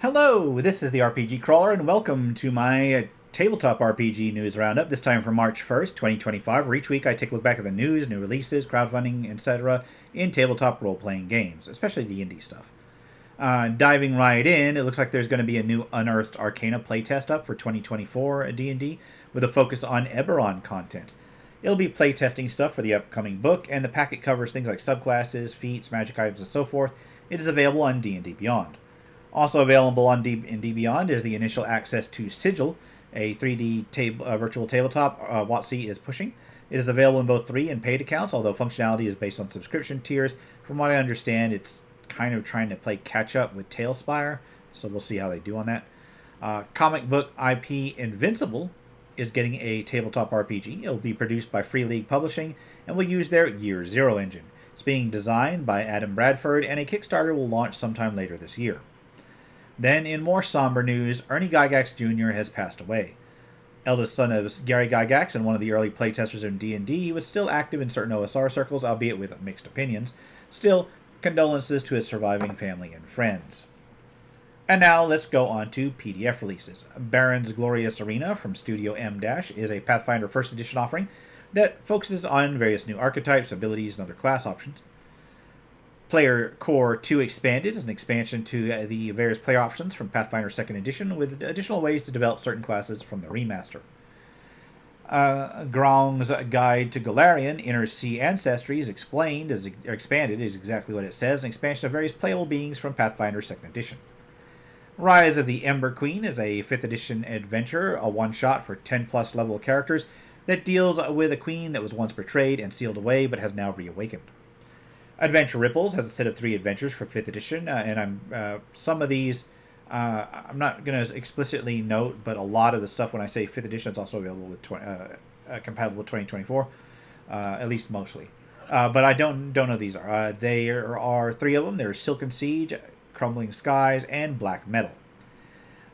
Hello, this is the RPG Crawler, and welcome to my Tabletop RPG News Roundup, this time for March 1st, 2025, where each week I take a look back at the news, new releases, crowdfunding, etc. in tabletop role-playing games, especially the indie stuff. Diving right in, it looks like there's going to be a new Unearthed Arcana playtest up for 2024 D&D, with a focus on Eberron content. It'll be playtesting stuff for the upcoming book, and the packet covers things like subclasses, feats, magic items, and so forth. It is available on D&D Beyond. Also available on D&D Beyond is the initial access to Sigil, a 3D virtual tabletop WotC is pushing. It is available in both 3 and paid accounts, although functionality is based on subscription tiers. From what I understand, it's kind of trying to play catch-up with Tailspire, so we'll see how they do on that. Comic book IP Invincible is getting a tabletop RPG. It will be produced by Free League Publishing and will use their Year Zero engine. It's being designed by Adam Bradford, and a Kickstarter will launch sometime later this year. Then, in more somber news, Ernie Gygax Jr. has passed away. Eldest son of Gary Gygax and one of the early playtesters in D&D, he was still active in certain OSR circles, albeit with mixed opinions. Still, condolences to his surviving family and friends. And now, let's go on to PDF releases. Baron's Glorious Arena from Studio M- is a Pathfinder 1st Edition offering that focuses on various new archetypes, abilities, and other class options. Player Core 2 Expanded is an expansion to the various player options from Pathfinder 2nd Edition, with additional ways to develop certain classes from the remaster. Grong's Guide to Golarion, Inner Sea Ancestry is expanded is exactly what it says, an expansion of various playable beings from Pathfinder 2nd Edition. Rise of the Ember Queen is a 5th Edition adventure, a one-shot for 10-plus level characters that deals with a queen that was once betrayed and sealed away but has now reawakened. Adventure Ripples has a set of 3 adventures for 5th edition, and some of these I'm not going to explicitly note, but a lot of the stuff when I say 5th edition, it's also available with compatible with 2024, at least mostly. But I don't know these are. There are 3 of them. There's Silken Siege, Crumbling Skies, and Black Metal.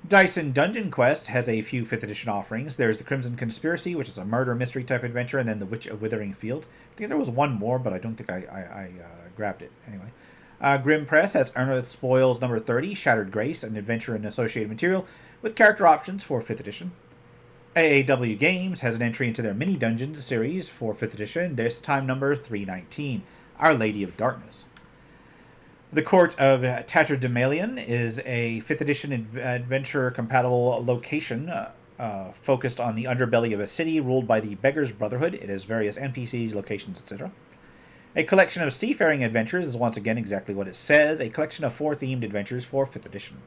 Dyson Dungeon Quest has a few 5th edition offerings. There's the Crimson Conspiracy, which is a murder mystery type adventure, and then the Witch of Withering Fields. I think there was one more, but I don't think I grabbed it. Anyway. Grim Press has Unearthed Spoils number 30, Shattered Grace, an adventure and associated material, with character options for 5th edition. AAW Games has an entry into their Mini Dungeons series for 5th edition, this time number 319, Our Lady of Darkness. The Court of Tatterdemalion is a 5th edition adventure-compatible location focused on the underbelly of a city ruled by the Beggar's Brotherhood. It has various NPCs, locations, etc. A collection of seafaring adventures is once again exactly what it says, a collection of 4 themed adventures for 5th edition.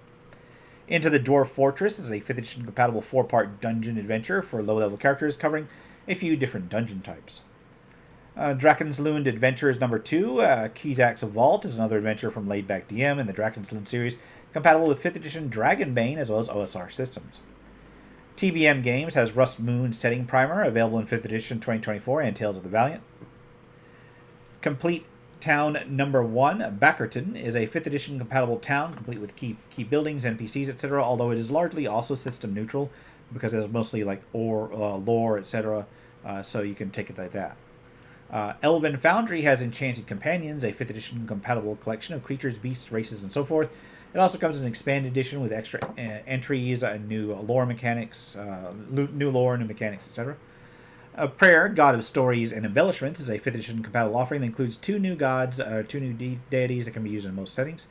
Into the Dwarf Fortress is a 5th edition compatible 4-part dungeon adventure for low-level characters covering a few different dungeon types. Drakenslund Adventures number 2, Kizak's Vault is another adventure from Laidback DM in the Drakenslund series, compatible with 5th edition Dragonbane as well as OSR systems. TBM Games has Rust Moon Setting Primer, available in 5th edition 2024 and Tales of the Valiant. Complete Town number 1, Backerton, is a 5th edition compatible town, complete with key buildings, NPCs, etc., although it is largely also system neutral, because it has mostly like lore, etc., so you can take it like that. Elven Foundry has Enchanted Companions, a 5th edition compatible collection of creatures, beasts, races, and so forth. It also comes in an expanded edition with extra entries, new lore mechanics, new lore, new mechanics, etc. Prayer, God of Stories and Embellishments, is a 5th edition compatible offering that includes 2 new gods, 2 new deities that can be used in most settings.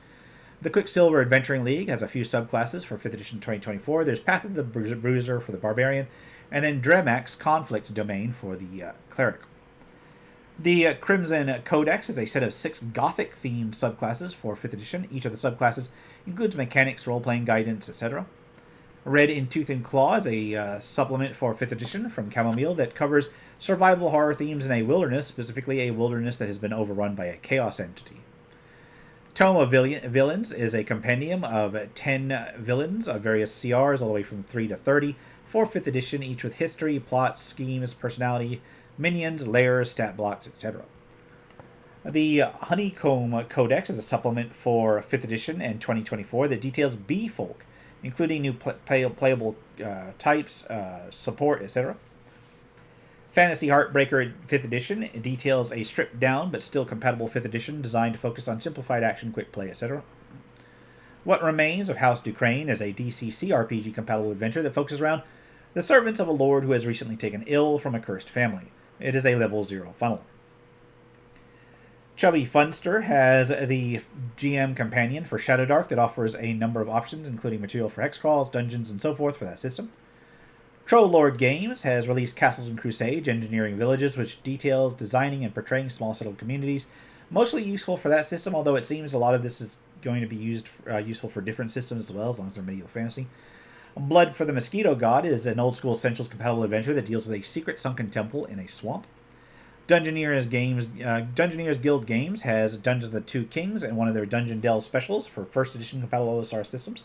The Quicksilver Adventuring League has a few subclasses for 5th edition 2024. There's Path of the Bruiser for the Barbarian, and then Dremax Conflict Domain for the Cleric. The Crimson Codex is a set of 6 Gothic-themed subclasses for 5th edition. Each of the subclasses includes mechanics, role-playing guidance, etc. Red in Tooth and Claw is a supplement for 5th edition from Chamomile that covers survival horror themes in a wilderness, specifically a wilderness that has been overrun by a chaos entity. Tome of Villains is a compendium of 10 villains of various CRs, all the way from 3 to 30, for 5th edition, each with history, plot, schemes, personality, minions, lairs, stat blocks, etc. The Honeycomb Codex is a supplement for 5th edition and 2024 that details bee folk, including new playable types, support, etc. Fantasy Heartbreaker 5th edition details a stripped down but still compatible 5th edition designed to focus on simplified action, quick play, etc. What Remains of House Duquesne is a DCC RPG compatible adventure that focuses around the servants of a lord who has recently taken ill from a cursed family. It is a level 0 funnel. Chubby Funster has the GM companion for Shadowdark that offers a number of options, including material for hex crawls, dungeons, and so forth for that system. Troll Lord Games has released Castles and Crusade, Engineering Villages, which details designing and portraying small settled communities. Mostly useful for that system, although it seems a lot of this is going to be useful for different systems as well, as long as they're medieval fantasy. Blood for the Mosquito God is an old school Essentials compatible adventure that deals with a secret sunken temple in a swamp. Dungeoneers Guild Games has Dungeons of the Two Kings and one of their Dungeon Delve specials for first edition compatible OSR systems.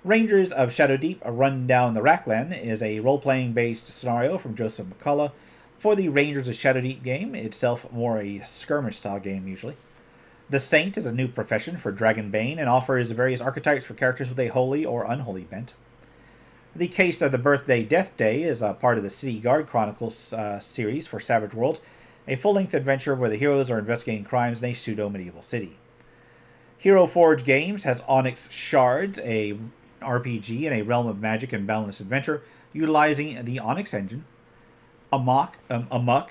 Rangers of Shadowdeep, A Run Down the Rackland is a role-playing based scenario from Joseph McCullough for the Rangers of Shadowdeep game, itself more a skirmish style game usually. The Saint is a new profession for Dragonbane and offers various archetypes for characters with a holy or unholy bent. The Case of the Birthday Death Day is a part of the City Guard Chronicles series for Savage Worlds, a full-length adventure where the heroes are investigating crimes in a pseudo-medieval city. Hero Forge Games has Onyx Shards, a RPG in a realm of magic and boundless adventure, utilizing the Onyx engine. Amok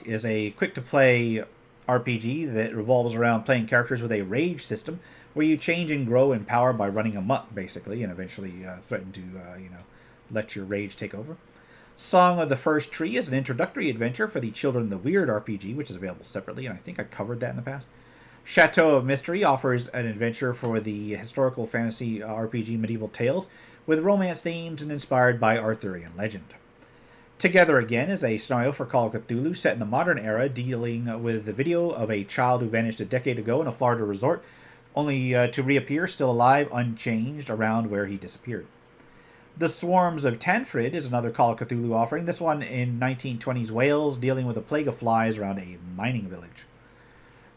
is a quick-to-play RPG that revolves around playing characters with a rage system, where you change and grow in power by running amok, basically, and eventually threaten to, let your rage take over. Song of the First Tree is an introductory adventure for the Children of the Weird RPG, which is available separately, and I think I covered that in the past. Chateau of Mystery offers an adventure for the historical fantasy RPG Medieval Tales, with romance themes and inspired by Arthurian legend. Together Again is a scenario for Call of Cthulhu set in the modern era, dealing with the video of a child who vanished a decade ago in a Florida resort, only to reappear still alive, unchanged, around where he disappeared. The Swarms of Tanfrid is another Call of Cthulhu offering, this one in 1920s Wales, dealing with a plague of flies around a mining village.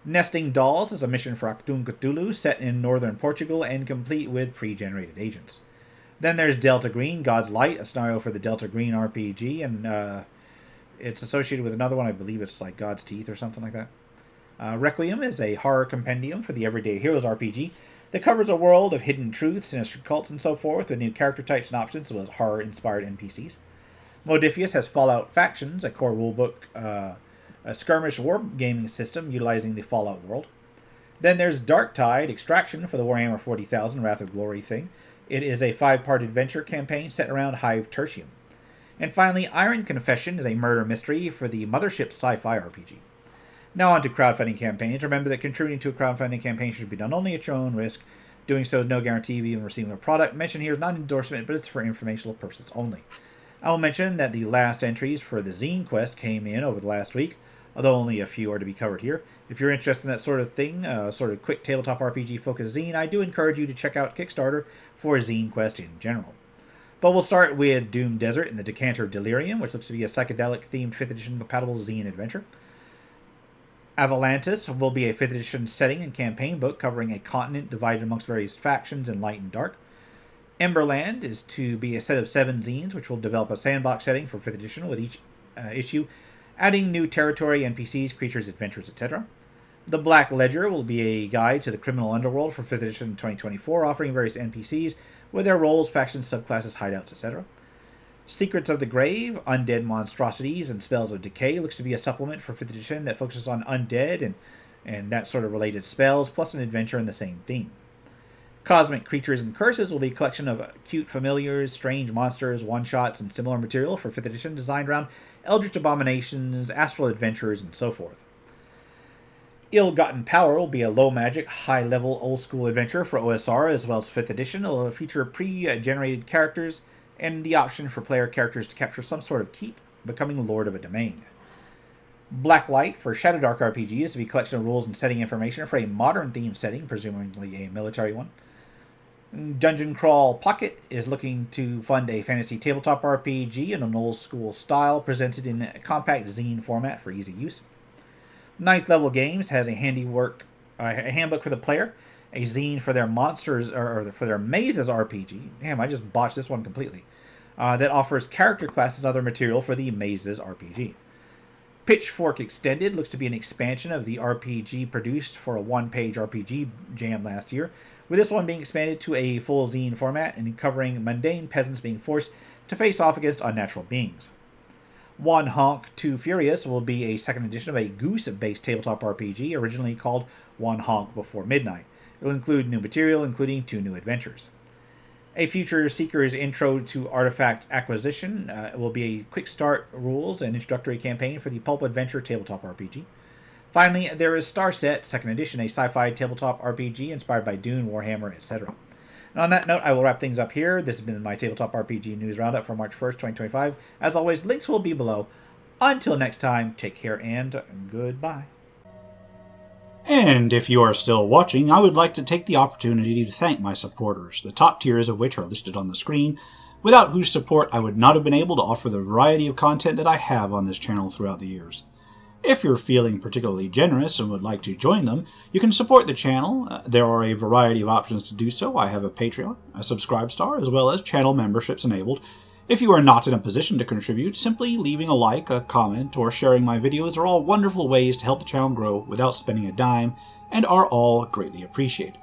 Nesting Dolls is a mission for Achtung Cthulhu set in northern Portugal and complete with pre-generated agents. Then there's Delta Green, God's Light, a scenario for the Delta Green RPG, and it's associated with another one, I believe it's like God's Teeth or something like that. Requiem is a horror compendium for the Everyday Heroes RPG that covers a world of hidden truths, sinister cults, and so forth, with new character types and options, as well as horror-inspired NPCs. Modiphius has Fallout Factions, a core rulebook, a skirmish war gaming system utilizing the Fallout world. Then there's Darktide Extraction for the Warhammer 40,000 Wrath of Glory thing. It is a 5-part adventure campaign set around Hive Tertium. And finally, Iron Confession is a murder mystery for the Mothership sci-fi RPG. Now on to crowdfunding campaigns. Remember that contributing to a crowdfunding campaign should be done only at your own risk. Doing so is no guarantee of even receiving a product. Mentioned here is not an endorsement, but it's for informational purposes only. I will mention that the last entries for the Zine Quest came in over the last week, although only a few are to be covered here. If you're interested in that sort of thing, sort of quick tabletop RPG focused zine, I do encourage you to check out Kickstarter for Zine Quest in general. But we'll start with Doom Desert and the Decanter of Delirium, which looks to be a psychedelic themed 5th edition compatible zine adventure. Avalantis will be a 5th edition setting and campaign book covering a continent divided amongst various factions in light and dark. Emberland is to be a set of 7 zines, which will develop a sandbox setting for 5th edition with each issue, adding new territory, NPCs, creatures, adventures, etc. The Black Ledger will be a guide to the criminal underworld for 5th edition 2024, offering various NPCs with their roles, factions, subclasses, hideouts, etc. Secrets of the Grave, Undead Monstrosities, and Spells of Decay looks to be a supplement for 5th edition that focuses on undead and that sort of related spells, plus an adventure in the same theme. Cosmic Creatures and Curses will be a collection of cute familiars, strange monsters, one-shots, and similar material for 5th edition designed around eldritch abominations, astral adventures, and so forth. Ill-Gotten Power will be a low-magic, high-level, old-school adventure for OSR as well as 5th edition. It will feature pre-generated characters and the option for player characters to capture some sort of keep, becoming lord of a domain. Blacklight for Shadowdark RPG is to be a collection of rules and setting information for a modern theme setting, presumably a military one. Dungeon Crawl Pocket is looking to fund a fantasy tabletop RPG in an old-school style, presented in a compact zine format for easy use. Ninth Level Games has a handbook for the player, a zine for their monsters or for their mazes RPG. Damn, I just botched this one completely. That offers character classes and other material for the mazes RPG. Pitchfork Extended looks to be an expansion of the RPG produced for a one-page RPG jam last year, with this one being expanded to a full zine format and covering mundane peasants being forced to face off against unnatural beings. One Honk Too Furious will be a second edition of a Goose-based tabletop RPG originally called One Honk Before Midnight. It will include new material, including 2 new adventures. A Future Seeker's Intro to Artifact Acquisition will be a quick start rules and introductory campaign for the Pulp Adventure tabletop RPG. Finally, there is Starset, 2nd edition, a sci-fi tabletop RPG inspired by Dune, Warhammer, etc. And on that note, I will wrap things up here. This has been my Tabletop RPG News Roundup for March 1st, 2025. As always, links will be below. Until next time, take care and goodbye. And if you are still watching, I would like to take the opportunity to thank my supporters, the top tiers of which are listed on the screen, without whose support I would not have been able to offer the variety of content that I have on this channel throughout the years. If you're feeling particularly generous and would like to join them, you can support the channel. There are a variety of options to do so. I have a Patreon, a Subscribestar, as well as channel memberships enabled. If you are not in a position to contribute, simply leaving a like, a comment, or sharing my videos are all wonderful ways to help the channel grow without spending a dime, and are all greatly appreciated.